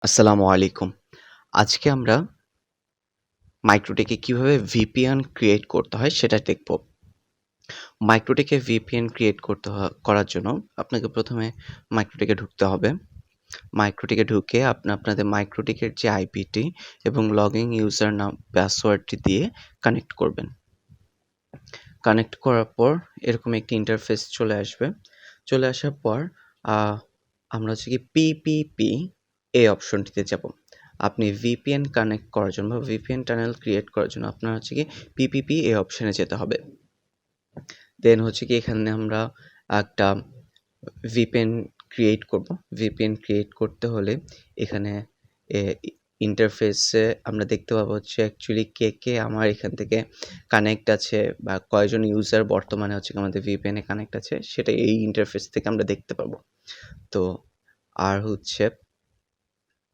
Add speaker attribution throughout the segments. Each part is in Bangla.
Speaker 1: আসসালামু আলাইকুম। আজকে আমরা মাইক্রোটেকে কিভাবে VPN ক্রিয়েট করতে হয় সেটা দেখব। মাইক্রোটেকে VPN ক্রিয়েট করার জন্য আপনাকে ১ম এ মাইক্রোটেকে ঢুকতে হবে। মাইক্রোটেকে ঢুকে আপনাদের মাইক্রোটেকের যে আইপিটি এবং লগইন ইউজার নাম পাসওয়ার্ডটি দিয়ে কানেক্ট করবেন। কানেক্ট করার পর এরকম একটি ইন্টারফেস চলে আসবে। চলে আসার পর আ আমরা হচ্ছে গিয়ে পিপিপি এই অপশনটিতে যাব। আপনি VPN কানেক্ট করার জন্য বা VPN টানেল ক্রিয়েট করার জন্য আপনার হচ্ছে গিয়ে পিপিপি এই অপশনে যেতে হবে। দেন হচ্ছে গিয়ে এখানে আমরা একটা VPN ক্রিয়েট করব। VPN ক্রিয়েট করতে হলে এখানে এ ইন্টারফেসে আমরা দেখতে পাবো হচ্ছে অ্যাকচুয়ালি কে আমার এখান থেকে কানেক্ট আছে বা কয়জন ইউজার বর্তমানে হচ্ছে আমাদের VPN এ কানেক্ট আছে সেটা এই ইন্টারফেস থেকে আমরা দেখতে পারবো। তো আর হচ্ছে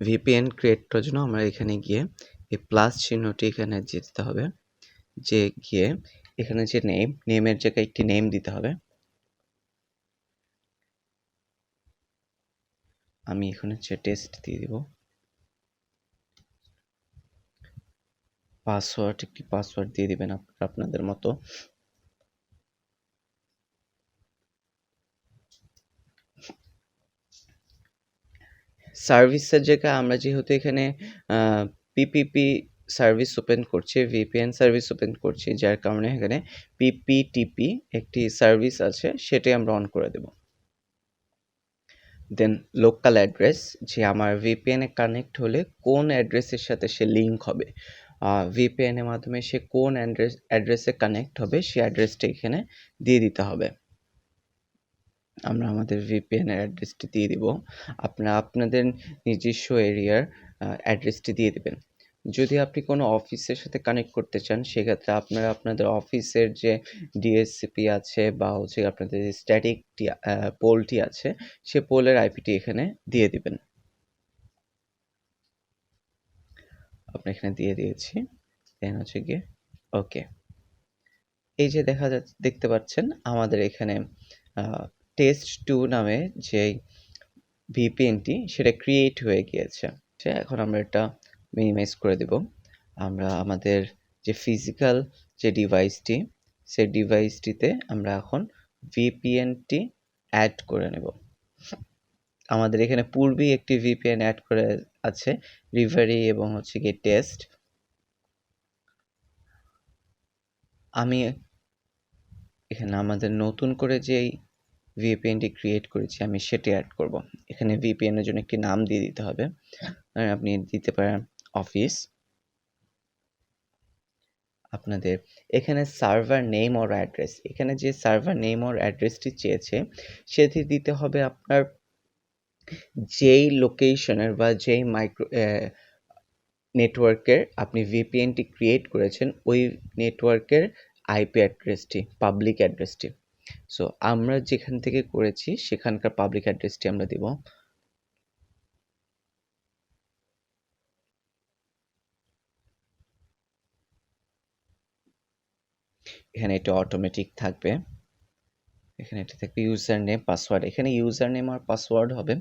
Speaker 1: VPN ক্রিয়েট করার জন্য আমরা এখানে গিয়ে এই প্লাস চিহ্নটি এখানে যেতে হবে। গিয়ে এখানে যে নেমের জায়গায় একটি নেম দিতে হবে। আমি এখানে হচ্ছে টেস্ট দিয়ে দিব। একটি পাসওয়ার্ড দিয়ে দিবেন আপনাদের মতো। সার্ভিসের জায়গায় আমরা যেহেতু এখানে পিপিপি সার্ভিস ওপেন করছি, VPN সার্ভিস ওপেন করছি, যার কারণে এখানে পিপিটিপি একটি সার্ভিস আছে সেটাই আমরা অন করে দেব। দেন লোকাল অ্যাড্রেস যে আমার VPN এ কানেক্ট হলে কোন অ্যাড্রেসের সাথে সে লিঙ্ক হবে। VPN এর মাধ্যমে সে কোন অ্যাড্রেসে কানেক্ট হবে সেই অ্যাড্রেসটা এখানে দিয়ে দিতে হবে। আমরা আমাদের VPN এর অ্যাড্রেসটি দিয়ে দিব। আপনাদের নিজস্ব এরিয়ার অ্যাড্রেসটি দিয়ে দিবেন। যদি আপনি কোনো অফিসের সাথে কানেক্ট করতে চান সেক্ষেত্রে আপনারা আপনাদের অফিসের যে DHCP আছে বা হচ্ছে আপনাদের যে স্ট্যাটিক পোলটি আছে সে পোলের আইপিটি এখানে দিয়ে দিবেন। আমরা এখানে দিয়ে দিয়েছি। দেন হচ্ছে গিয়ে ওকে। এই যে দেখতে পাচ্ছেন আমাদের এখানে test2 নামে যেই VPNটি সেটা ক্রিয়েট হয়ে গিয়েছে। এখন আমরা এটা মিনিমাইজ করে দেব। আমরা আমাদের যে ফিজিক্যাল যে ডিভাইসটি সেই ডিভাইসটিতে আমরা এখন VPNটি অ্যাড করে নেব। আমাদের এখানে পূর্বেই একটি VPN অ্যাড করে আছে রিভারি এবং হচ্ছে গিয়ে টেস্ট। আমি এখানে আমাদের নতুন করে যেই VPNটি ক্রিয়েট করেছি আমি সেটি অ্যাড করব। এখানে VPN এর জন্য একটি নাম দিয়ে দিতে হবে। আপনি দিতে পারেন অফিস। আপনাদের এখানে সার্ভার নেম অর অ্যাড্রেস এখানে যে সার্ভার নেম অর অ্যাড্রেসটি চেয়েছে সেটি দিতে হবে আপনার যেই লোকেশনের বা যেই নেটওয়ার্কের আপনি VPNটি ক্রিয়েট করেছেন ওই নেটওয়ার্কের আইপি অ্যাড্রেসটি পাবলিক অ্যাড্রেসটি। সো আমরা যেখান থেকে করেছি সেখানকার পাবলিক অ্যাড্রেসটি আমরা দিব। এখানে এটা অটোমেটিক থাকবে। এখানে এটা থাকবে ইউজার নেম পাসওয়ার্ড। এখানে ইউজার নেম আর পাসওয়ার্ড হবে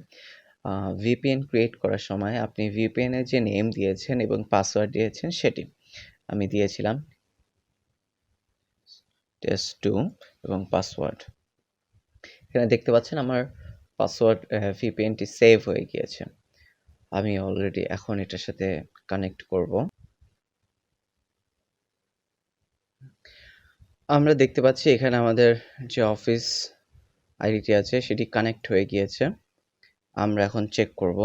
Speaker 1: VPN ক্রিয়েট করার সময় আপনি VPN এর যে নেম দিয়েছেন এবং পাসওয়ার্ড দিয়েছেন সেটি। আমি দিয়েছিলাম test2 এবং পাসওয়ার্ড। এখানে দেখতে পাচ্ছেন আমার পাসওয়ার্ড VPNটি সেভ হয়ে গিয়েছে। আমি অলরেডি এখন এটার সাথে কানেক্ট করব। আমরা দেখতে পাচ্ছি এখানে আমাদের যে অফিস আইডিটি আছে সেটি কানেক্ট হয়ে গিয়েছে। আমরা এখন চেক করব।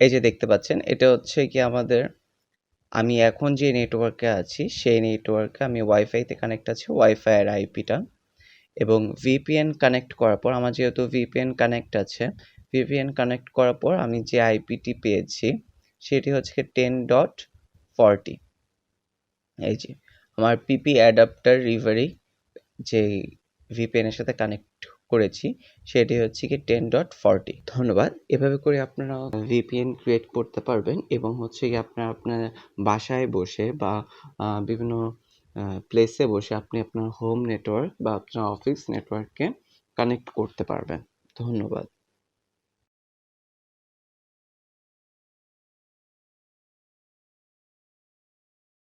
Speaker 1: এই যে দেখতে পাচ্ছেন এটা হচ্ছে কি আমি এখন যে নেটওয়ার্কে আছি সেই নেটওয়ার্কে আমি ওয়াইফাইতে কানেক্ট আছি ওয়াইফাই এর আইপিটা এবং VPN কানেক্ট করার পর আমার যেহেতু VPN কানেক্ট আছে VPN কানেক্ট করার পর আমি যে আইপিটি পেয়েছি সেটি হচ্ছে 10.40 এই যে আমার পিপি অ্যাডাপ্টার রিভারি যে VPN এর সাথে কানেক্ট করেছি সেটি হচ্ছে কি 10.40। ধন্যবাদ। এভাবে করে আপনারা VPN ক্রিয়েট করতে পারবেন এবং হচ্ছে গিয়ে আপনার বাসায় বসে বা বিভিন্ন প্লেসে বসে আপনি আপনার হোম নেটওয়ার্ক বা আপনার অফিস নেটওয়ার্ককে কানেক্ট করতে পারবেন। ধন্যবাদ।